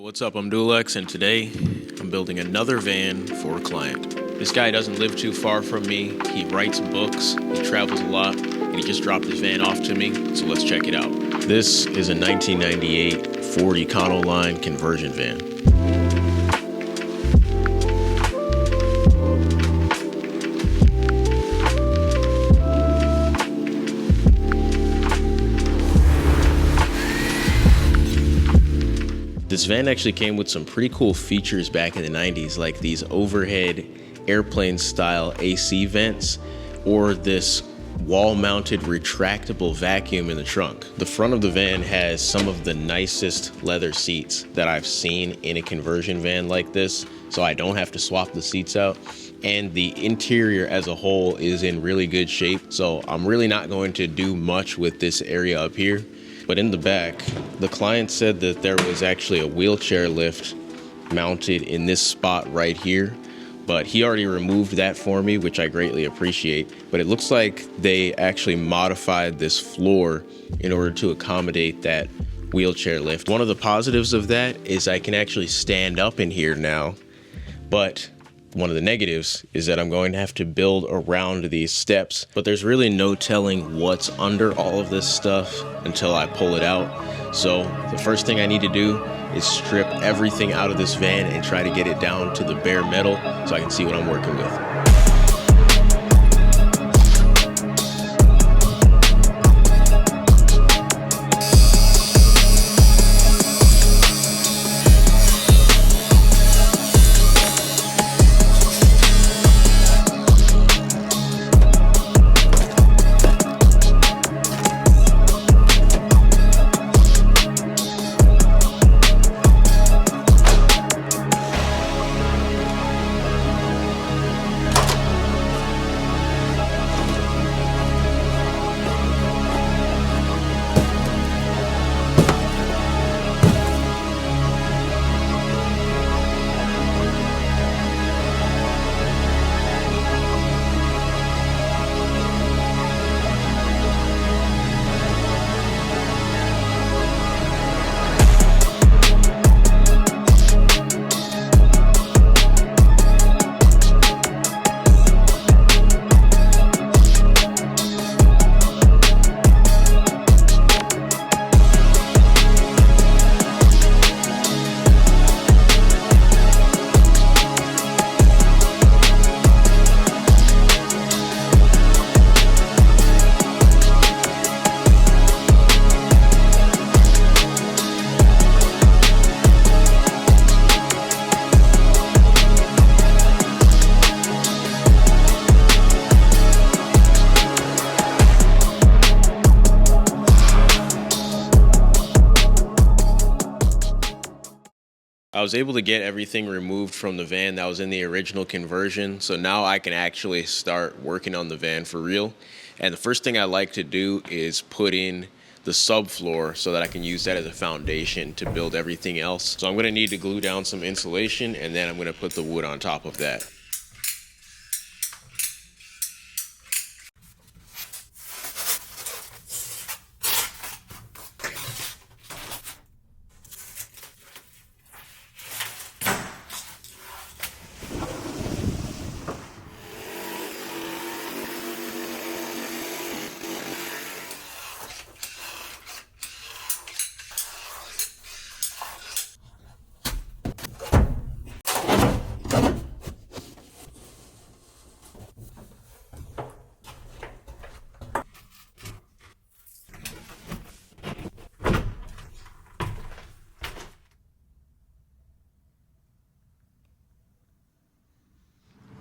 What's up? I'm Dulex, and today I'm building another van for a client. This guy doesn't live too far from me. He writes books, he travels a lot, and he just dropped his van off to me, so let's check it out. This is a 1998 Ford Econoline conversion van. This van actually came with some pretty cool features back in the 90s, like these overhead airplane style AC vents or this wall-mounted retractable vacuum in the trunk. The front of the van has some of the nicest leather seats that I've seen in a conversion van like this, so I don't have to swap the seats out. And the interior as a whole is in really good shape, so I'm really not going to do much with this area up here. But in the back, the client said that there was actually a wheelchair lift mounted in this spot right here, but he already removed that for me, which I greatly appreciate. But it looks like they actually modified this floor in order to accommodate that wheelchair lift. One of the positives of that is I can actually stand up in here now, but one of the negatives is that I'm going to have to build around these steps, but there's really no telling what's under all of this stuff until I pull it out. So the first thing I need to do is strip everything out of this van and try to get it down to the bare metal so I can see what I'm working with. I was able to get everything removed from the van that was in the original conversion, so now I can actually start working on the van for real. And the first thing I like to do is put in the subfloor so that I can use that as a foundation to build everything else. So I'm going to need to glue down some insulation, and then I'm going to put the wood on top of that.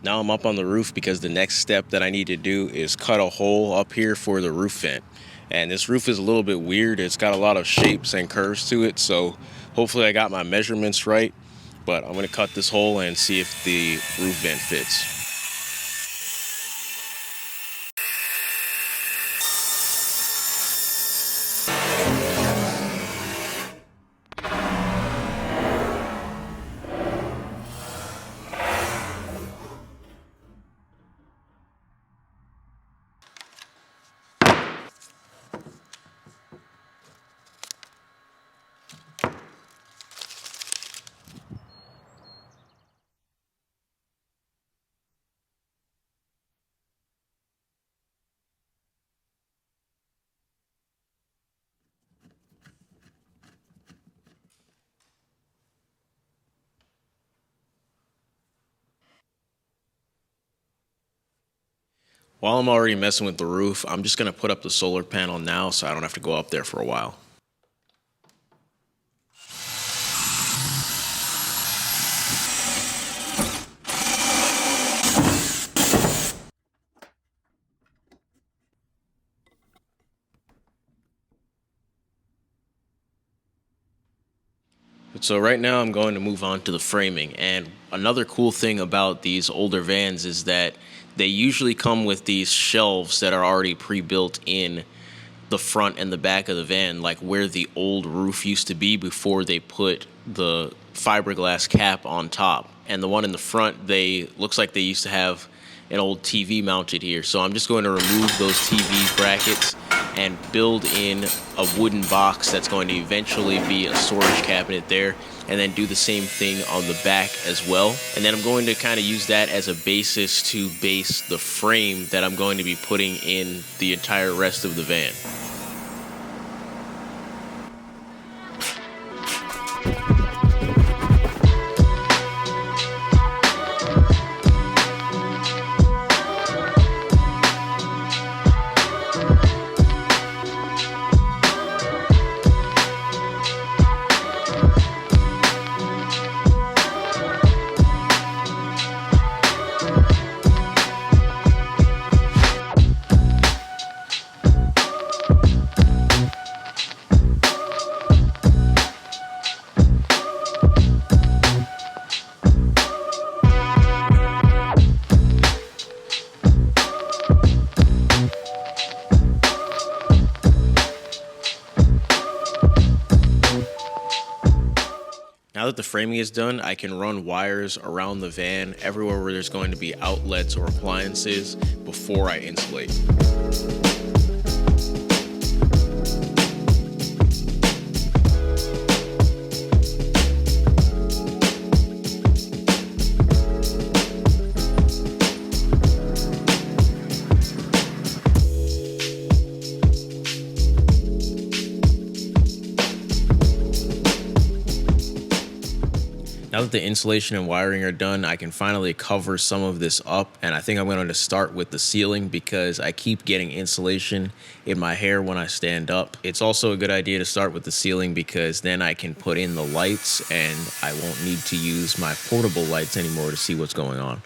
Now I'm up on the roof because the next step that I need to do is cut a hole up here for the roof vent. And this roof is a little bit weird. It's got a lot of shapes and curves to it, so hopefully I got my measurements right. But I'm going to cut this hole and see if the roof vent fits. While I'm already messing with the roof, I'm just going to put up the solar panel now so I don't have to go up there for a while. So right now I'm going to move on to the framing, and another cool thing about these older vans is that they usually come with these shelves that are already pre-built in the front and the back of the van, like where the old roof used to be before they put the fiberglass cap on top. And the one in the front, they looks like they used to have an old TV mounted here. So I'm just going to remove those TV brackets and build in a wooden box that's going to eventually be a storage cabinet there, and then do the same thing on the back as well. And then I'm going to kind of use that as a basis to base the frame that I'm going to be putting in the entire rest of the van. Now that the framing is done, I can run wires around the van everywhere where there's going to be outlets or appliances before I insulate. Now that the insulation and wiring are done, I can finally cover some of this up, and I think I'm going to start with the ceiling because I keep getting insulation in my hair when I stand up. It's also a good idea to start with the ceiling because then I can put in the lights and I won't need to use my portable lights anymore to see what's going on.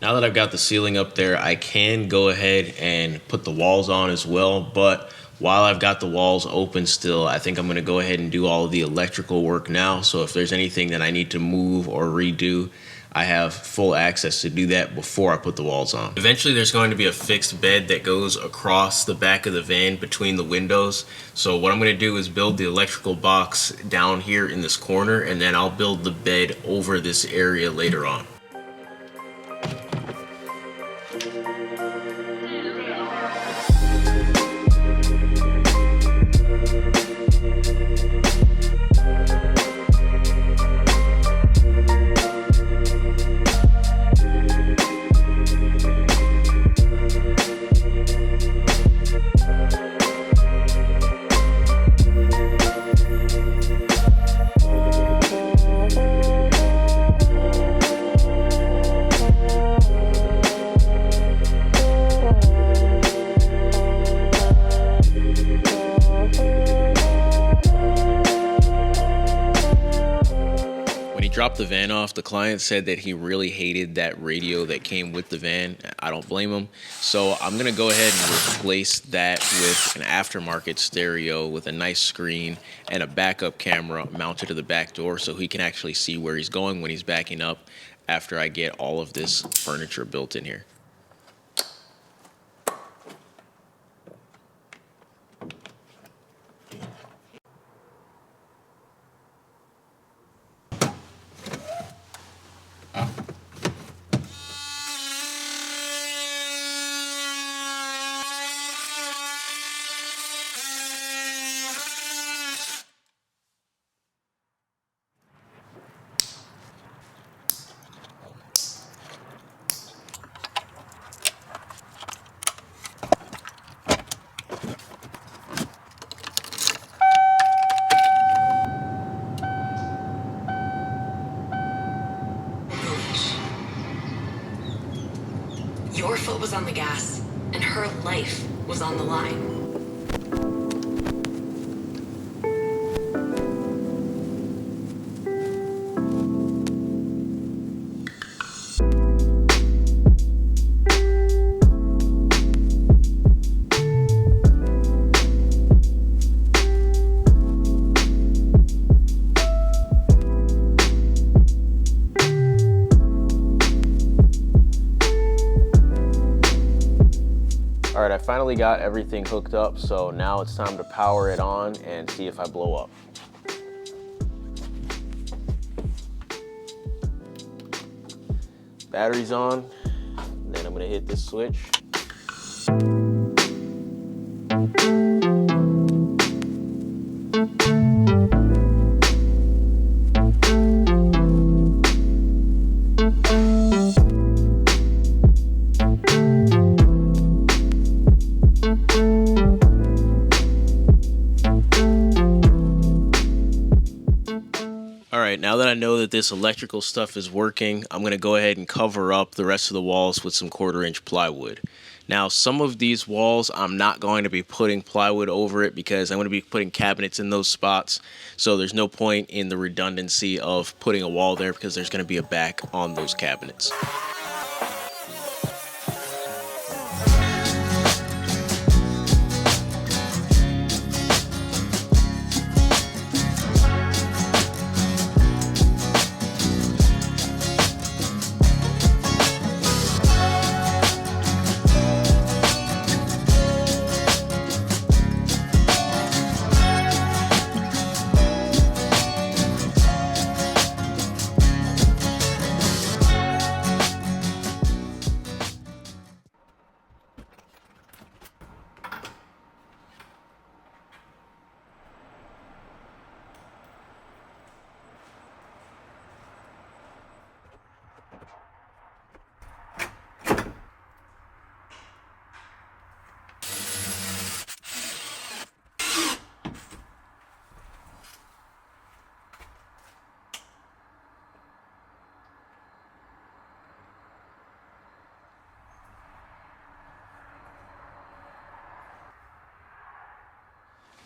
Now that I've got the ceiling up there, I can go ahead and put the walls on as well, but while I've got the walls open still, I think I'm gonna go ahead and do all of the electrical work now. So if there's anything that I need to move or redo, I have full access to do that before I put the walls on. Eventually there's going to be a fixed bed that goes across the back of the van between the windows. So what I'm gonna do is build the electrical box down here in this corner, and then I'll build the bed over this area later on. Dropped the van off, the client said that he really hated that radio that came with the van. I don't blame him. So I'm gonna go ahead and replace that with an aftermarket stereo with a nice screen and a backup camera mounted to the back door so he can actually see where he's going when he's backing up after I get all of this furniture built in here. Your foot was on the gas, and her life was on the line. All right, I finally got everything hooked up, so now it's time to power it on and see if I blow up. Battery's on, then I'm gonna hit this switch. All right, now that I know that this electrical stuff is working, I'm gonna go ahead and cover up the rest of the walls with some 1/4-inch plywood. Now, some of these walls, I'm not going to be putting plywood over it because I'm gonna be putting cabinets in those spots. So there's no point in the redundancy of putting a wall there because there's gonna be a back on those cabinets.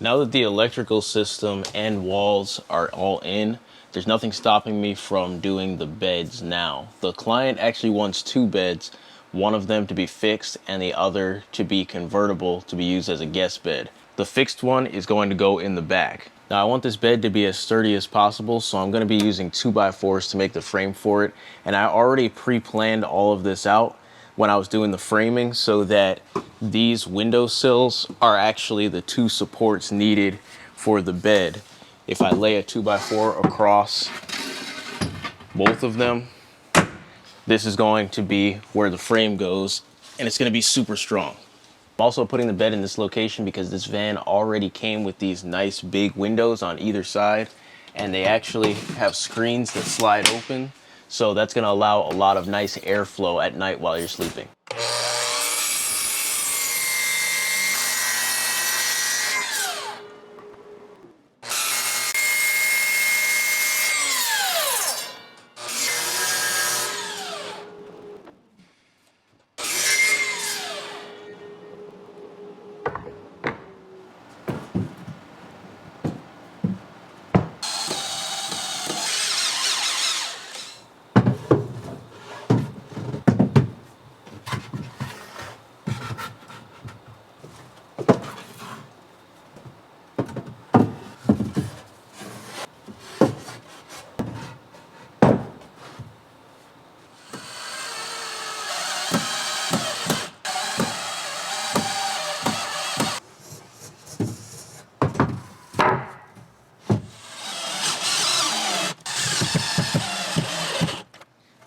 Now that the electrical system and walls are all in, there's nothing stopping me from doing the beds now. The client actually wants two beds, one of them to be fixed and the other to be convertible to be used as a guest bed. The fixed one is going to go in the back. Now I want this bed to be as sturdy as possible, so I'm going to be using 2x4s to make the frame for it. And I already pre-planned all of this out when I was doing the framing so that these window sills are actually the two supports needed for the bed. If I lay a 2x4 across both of them, this is going to be where the frame goes, and it's going to be super strong. I'm also putting the bed in this location because this van already came with these nice big windows on either side, and they actually have screens that slide open, so that's going to allow a lot of nice airflow at night while you're sleeping.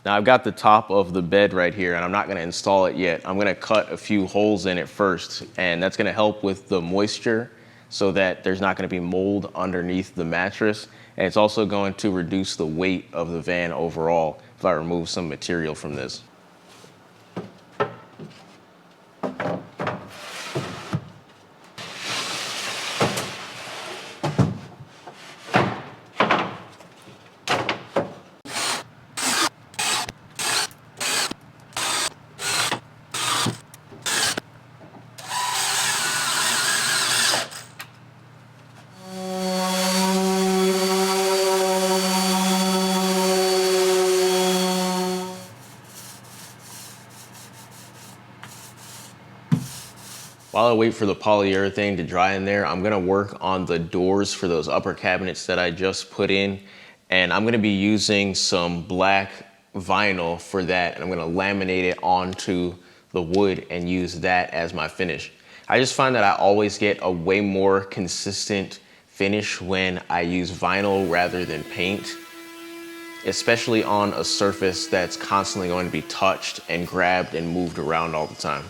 Now I've got the top of the bed right here, and I'm not going to install it yet. I'm going to cut a few holes in it first, and that's going to help with the moisture so that there's not going to be mold underneath the mattress. And it's also going to reduce the weight of the van overall if I remove some material from this. While I wait for the polyurethane to dry in there, I'm gonna work on the doors for those upper cabinets that I just put in. And I'm gonna be using some black vinyl for that. And I'm gonna laminate it onto the wood and use that as my finish. I just find that I always get a way more consistent finish when I use vinyl rather than paint, especially on a surface that's constantly going to be touched and grabbed and moved around all the time.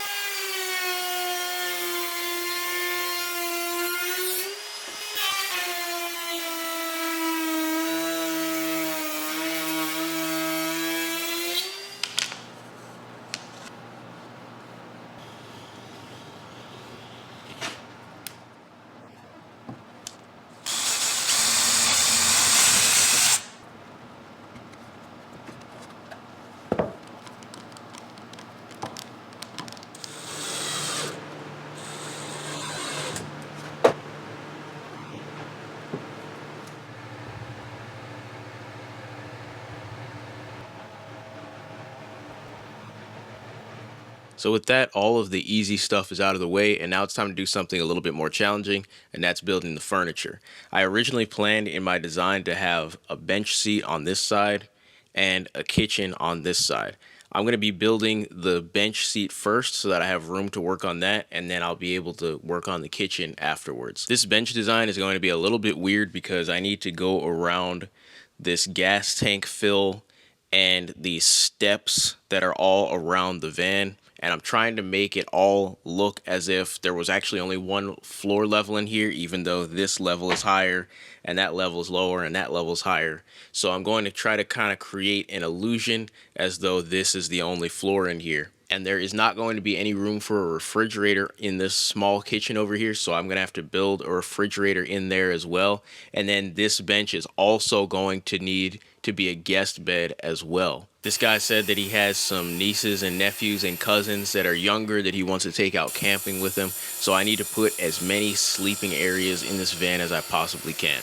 So with that, all of the easy stuff is out of the way, and now it's time to do something a little bit more challenging, and that's building the furniture. I originally planned in my design to have a bench seat on this side and a kitchen on this side. I'm going to be building the bench seat first so that I have room to work on that, and then I'll be able to work on the kitchen afterwards. This bench design is going to be a little bit weird because I need to go around this gas tank fill and these steps that are all around the van. And I'm trying to make it all look as if there was actually only one floor level in here, even though this level is higher and that level is lower and that level is higher. So I'm going to try to kind of create an illusion as though this is the only floor in here. and there is not going to be any room for a refrigerator in this small kitchen over here, so I'm going to have to build a refrigerator in there as well. And then this bench is also going to need to be a guest bed as well. This guy said that he has some nieces and nephews and cousins that are younger that he wants to take out camping with him, so I need to put as many sleeping areas in this van as I possibly can.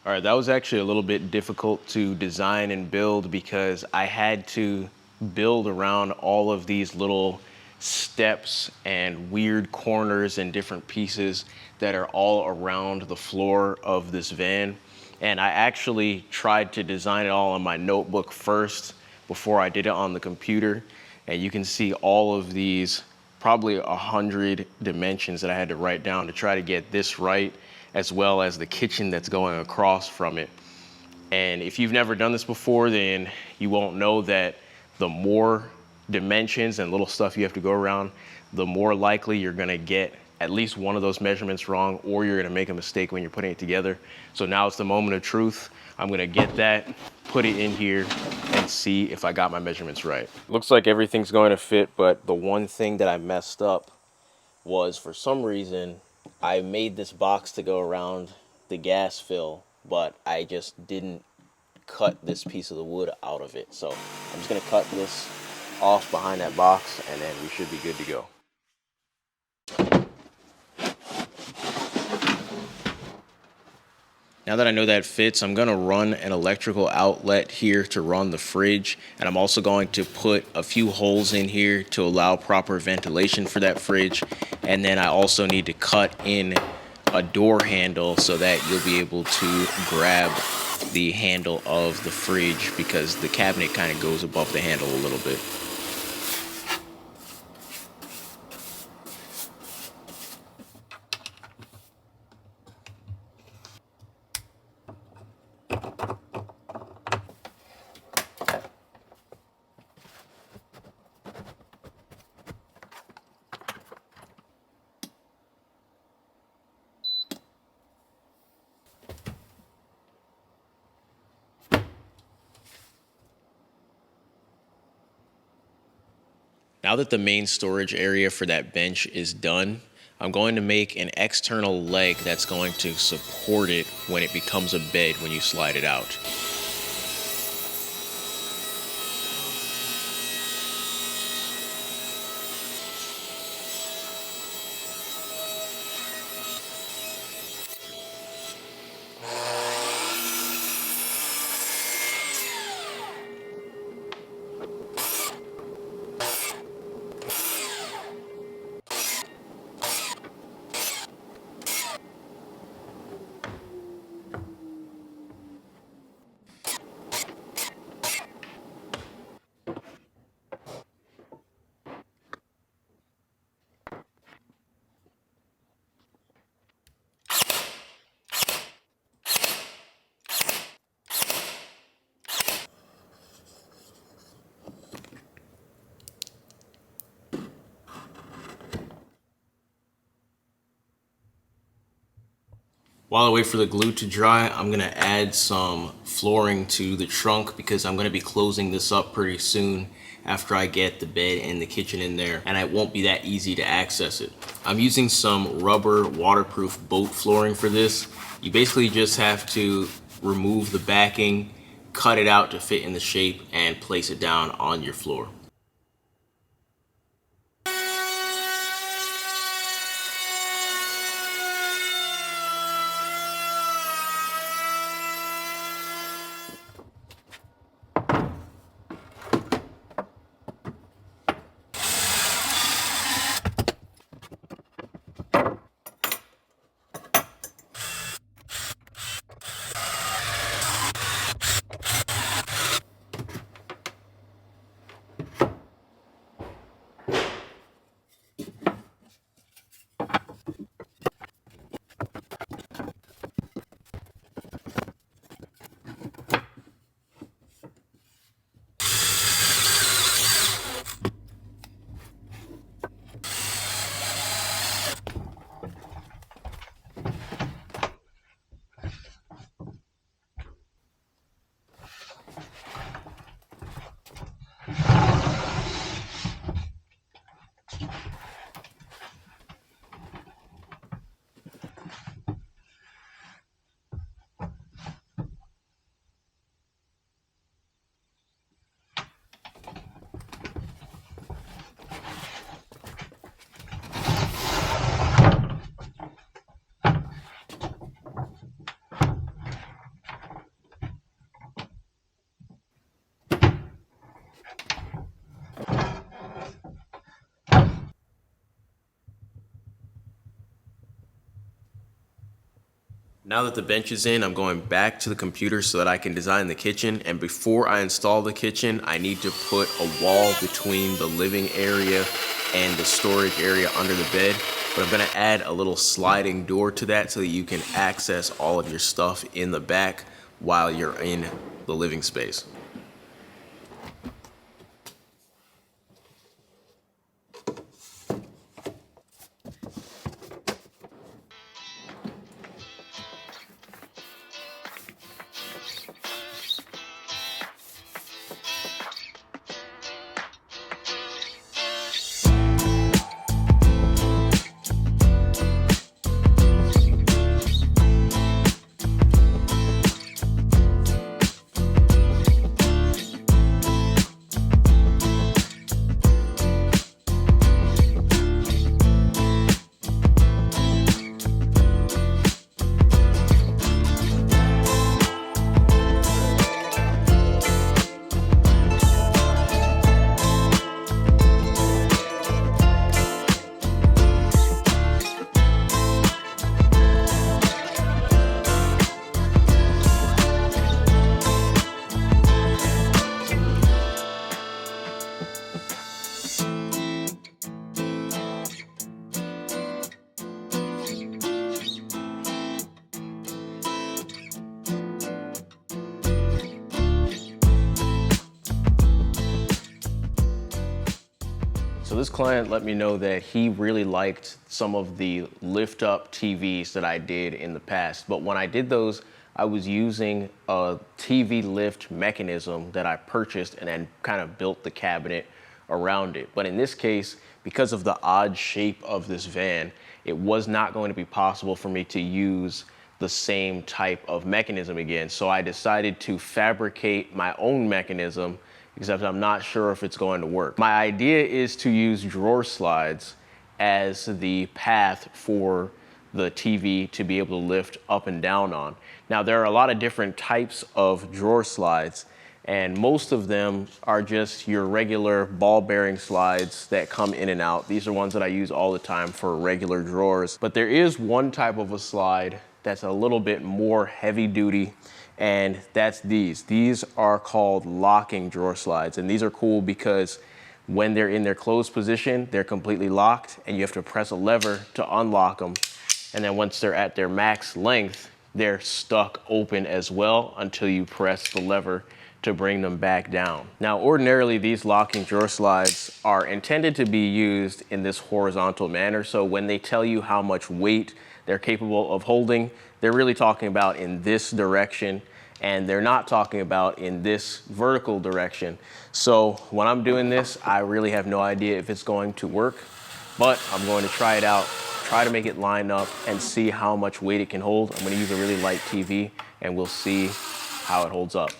All right, that was actually a little bit difficult to design and build because I had to build around all of these little steps and weird corners and different pieces that are all around the floor of this van. And I actually tried to design it all on my notebook first before I did it on the computer. And you can see all of these, probably 100 dimensions that I had to write down to try to get this right, as well as the kitchen that's going across from it. And if you've never done this before, then you won't know that the more dimensions and little stuff you have to go around, the more likely you're gonna get at least one of those measurements wrong, or you're gonna make a mistake when you're putting it together. So now it's the moment of truth. I'm gonna get that, put it in here, and see if I got my measurements right. Looks like everything's going to fit, but the one thing that I messed up was, for some reason, I made this box to go around the gas fill, but I just didn't cut this piece of the wood out of it. So I'm just gonna cut this off behind that box, and then we should be good to go. Now that I know that fits, I'm gonna run an electrical outlet here to run the fridge, and I'm also going to put a few holes in here to allow proper ventilation for that fridge. And then I also need to cut in a door handle so that you'll be able to grab the handle of the fridge, because the cabinet kind of goes above the handle a little bit. Now that the main storage area for that bench is done, I'm going to make an external leg that's going to support it when it becomes a bed when you slide it out. While I wait for the glue to dry, I'm gonna add some flooring to the trunk because I'm gonna be closing this up pretty soon after I get the bed and the kitchen in there, and it won't be that easy to access it. I'm using some rubber waterproof boat flooring for this. You basically just have to remove the backing, cut it out to fit in the shape, and place it down on your floor. Now that the bench is in, I'm going back to the computer so that I can design the kitchen. And before I install the kitchen, I need to put a wall between the living area and the storage area under the bed. But I'm gonna add a little sliding door to that so that you can access all of your stuff in the back while you're in the living space. So this client let me know that he really liked some of the lift up TVs that I did in the past. But when I did those, I was using a TV lift mechanism that I purchased and then kind of built the cabinet around it. But in this case, because of the odd shape of this van, it was not going to be possible for me to use the same type of mechanism again. So I decided to fabricate my own mechanism, except I'm not sure if it's going to work. My idea is to use drawer slides as the path for the TV to be able to lift up and down on. Now, there are a lot of different types of drawer slides, and most of them are just your regular ball bearing slides that come in and out. These are ones that I use all the time for regular drawers. But there is one type of a slide that's a little bit more heavy duty, and that's these. These are called locking drawer slides, and these are cool because when they're in their closed position, they're completely locked, and you have to press a lever to unlock them. And then once they're at their max length, they're stuck open as well until you press the lever to bring them back down. Now, ordinarily, these locking drawer slides are intended to be used in this horizontal manner. So when they tell you how much weight they're capable of holding, they're really talking about in this direction, and they're not talking about in this vertical direction. So when I'm doing this, I really have no idea if it's going to work, but I'm going to try it out, try to make it line up and see how much weight it can hold. I'm going to use a really light TV and we'll see how it holds up.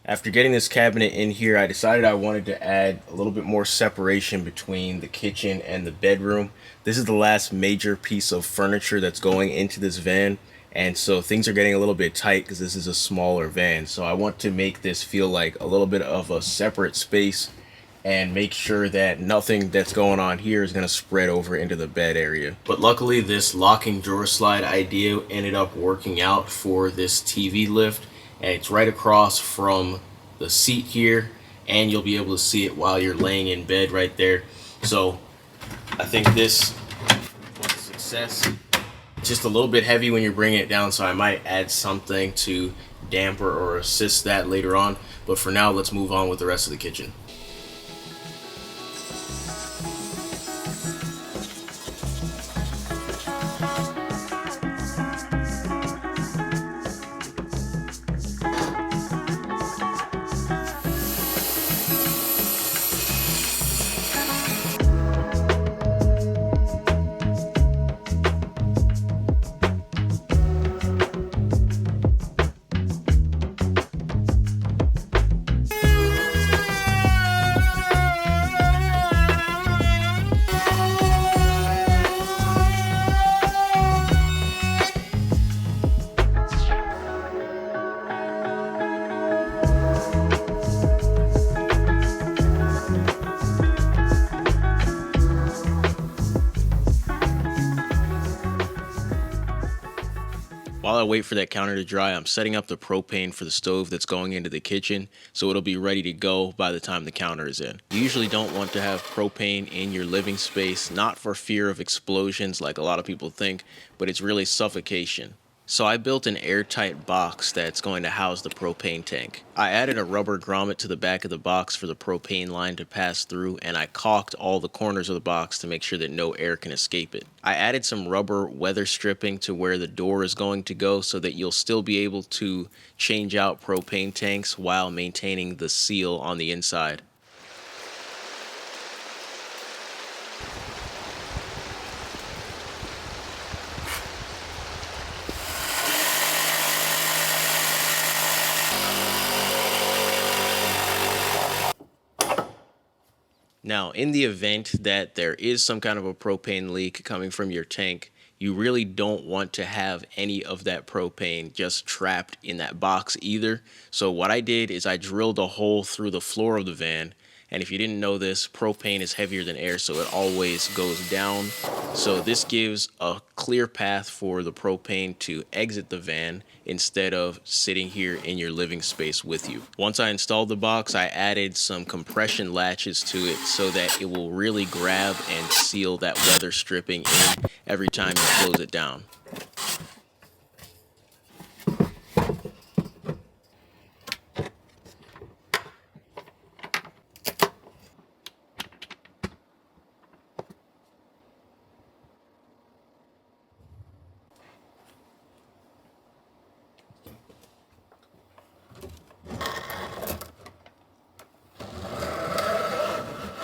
After getting this cabinet in here, I decided I wanted to add a little bit more separation between the kitchen and the bedroom. This is the last major piece of furniture that's going into this van, and so things are getting a little bit tight because this is a smaller van. So I want to make this feel like a little bit of a separate space and make sure that nothing that's going on here is going to spread over into the bed area. But luckily, this locking drawer slide idea ended up working out for this TV lift, and it's right across from the seat here, and you'll be able to see it while you're laying in bed right there. So I think this was a success. Just a little bit heavy when you're bringing it down, so I might add something to damper or assist that later on. But for now, let's move on with the rest of the kitchen. While I wait for that counter to dry, I'm setting up the propane for the stove that's going into the kitchen, so it'll be ready to go by the time the counter is in. You usually don't want to have propane in your living space, not for fear of explosions like a lot of people think, but it's really suffocation. So I built an airtight box that's going to house the propane tank. I added a rubber grommet to the back of the box for the propane line to pass through, and I caulked all the corners of the box to make sure that no air can escape it. I added some rubber weather stripping to where the door is going to go so that you'll still be able to change out propane tanks while maintaining the seal on the inside. Now, in the event that there is some kind of a propane leak coming from your tank, you really don't want to have any of that propane just trapped in that box either. So what I did is I drilled a hole through the floor of the van. And if you didn't know this, propane is heavier than air, so it always goes down. So this gives a clear path for the propane to exit the van instead of sitting here in your living space with you. Once I installed the box, I added some compression latches to it so that it will really grab and seal that weather stripping in every time you close it down.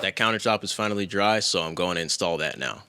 That countertop is finally dry, so I'm going to install that now.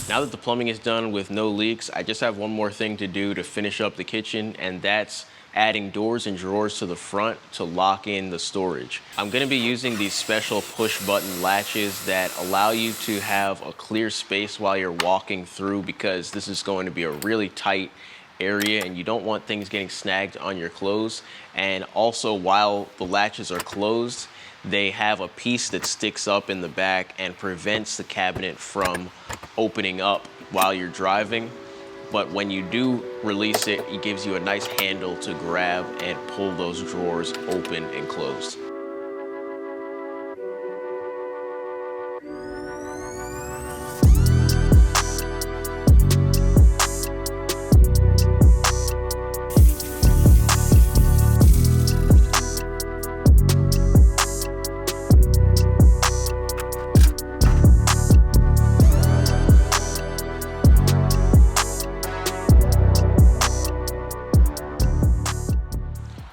Now that the plumbing is done with no leaks, I just have one more thing to do to finish up the kitchen, and that's adding doors and drawers to the front to lock in the storage. I'm going to be using these special push button latches that allow you to have a clear space while you're walking through, because this is going to be a really tight area and you don't want things getting snagged on your clothes. And also, while the latches are closed, they have a piece that sticks up in the back and prevents the cabinet from opening up while you're driving. But when you do release it, it gives you a nice handle to grab and pull those drawers open and closed.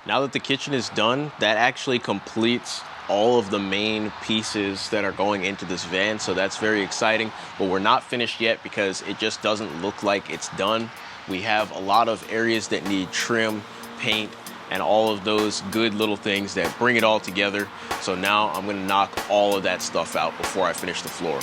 Now that the kitchen is done, that actually completes all of the main pieces that are going into this van, so that's very exciting. But we're not finished yet because it just doesn't look like it's done. We have a lot of areas that need trim, paint, and all of those good little things that bring it all together. So now I'm gonna knock all of that stuff out before I finish the floor.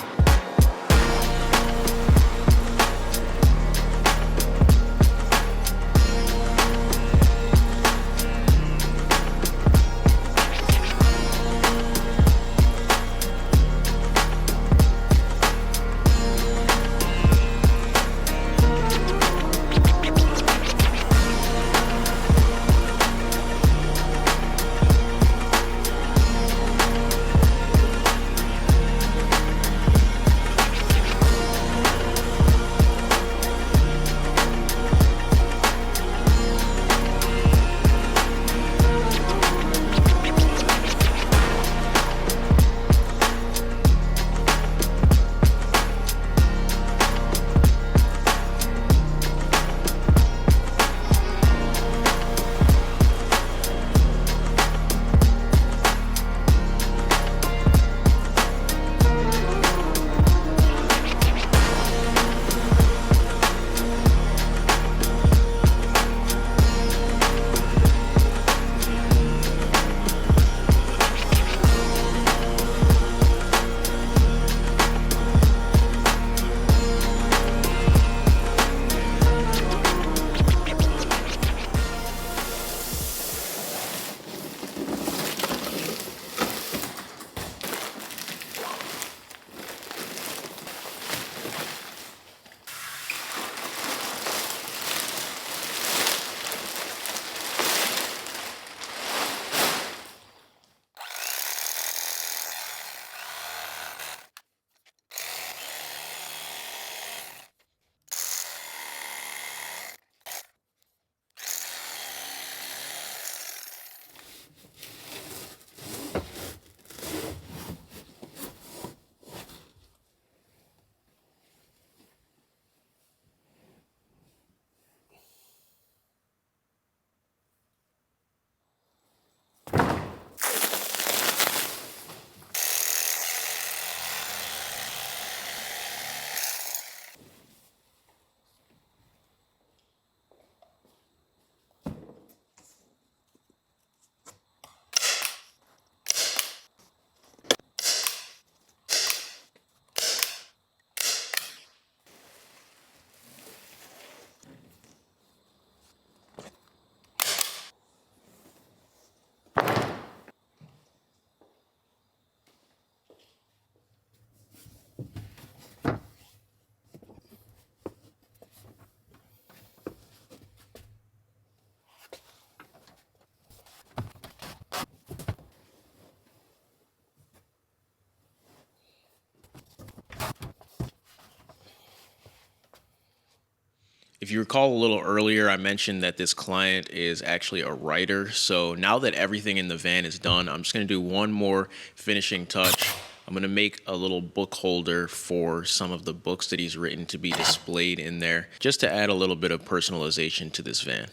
If you recall a little earlier, I mentioned that this client is actually a writer. So now that everything in the van is done, I'm just going to do one more finishing touch. I'm going to make a little book holder for some of the books that he's written to be displayed in there, just to add a little bit of personalization to this van.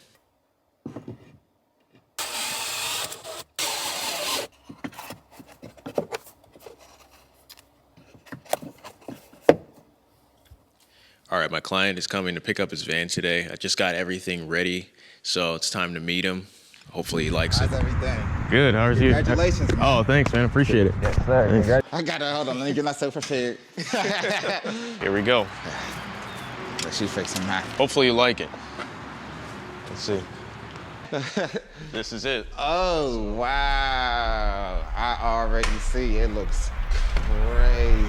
right, my client is coming to pick up his van today. I just got everything ready, so it's time to meet him. Hopefully he likes it. How's everything? Good, how's you? Congratulations, man. Oh, thanks, man. Appreciate it. Yes, sir. I gotta, hold on, let me get myself prepared. Here we go. Let's see, fix him now. Hopefully you like it. Let's see. This is it. Oh, wow. I already see. It looks crazy.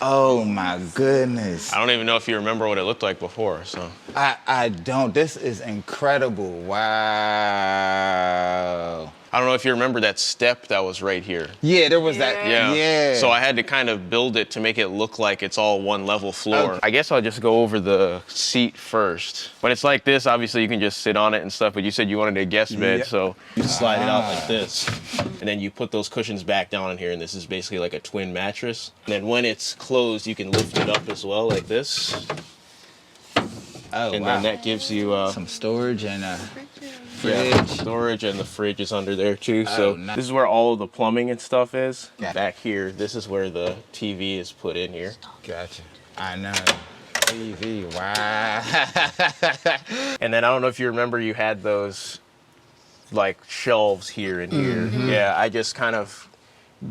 Oh my goodness. I don't even know if you remember what it looked like before, so. I don't. This is incredible. Wow. I don't know if you remember that step that was right here. Yeah, there was that. Yeah. So I had to kind of build it to make it look like it's all one level floor. Okay. I guess I'll just go over the seat first. When it's like this, obviously you can just sit on it and stuff, but you said you wanted a guest bed, so you slide it out like this. And then you put those cushions back down in here, and this is basically like a twin mattress. And then when it's closed, you can lift it up as well, like this. Oh, and wow. then that gives you some storage and fridge. Storage, and the fridge is under there too. So nice. This is where all of the plumbing and stuff is. Yeah. Back here, this is where the TV is put in here. Gotcha. I know. TV, wow. And then I don't know if you remember, you had those like shelves here and here. Mm-hmm. Yeah, I just kind of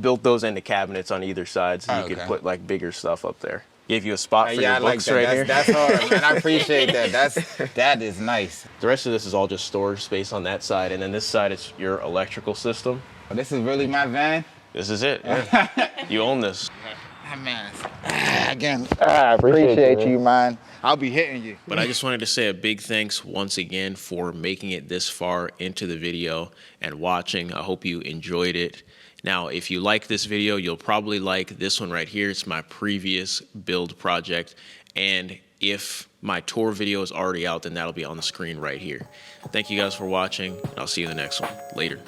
built those into cabinets on either side so you could Okay. put like bigger stuff up there. Gave you a spot for Yeah, your I like books that. right here. That's hard, man. I appreciate that. That is nice. The rest of this is all just storage space on that side, and then this side is your electrical system. Oh, this is really my van? This is it. Yeah. You own this. Man, again, I appreciate you, man. I'll be hitting you. But I just wanted to say a big thanks once again for making it this far into the video and watching. I hope you enjoyed it. Now, if you like this video, you'll probably like this one right here. It's my previous build project. And if my tour video is already out, then that'll be on the screen right here. Thank you guys for watching, and I'll see you in the next one. Later.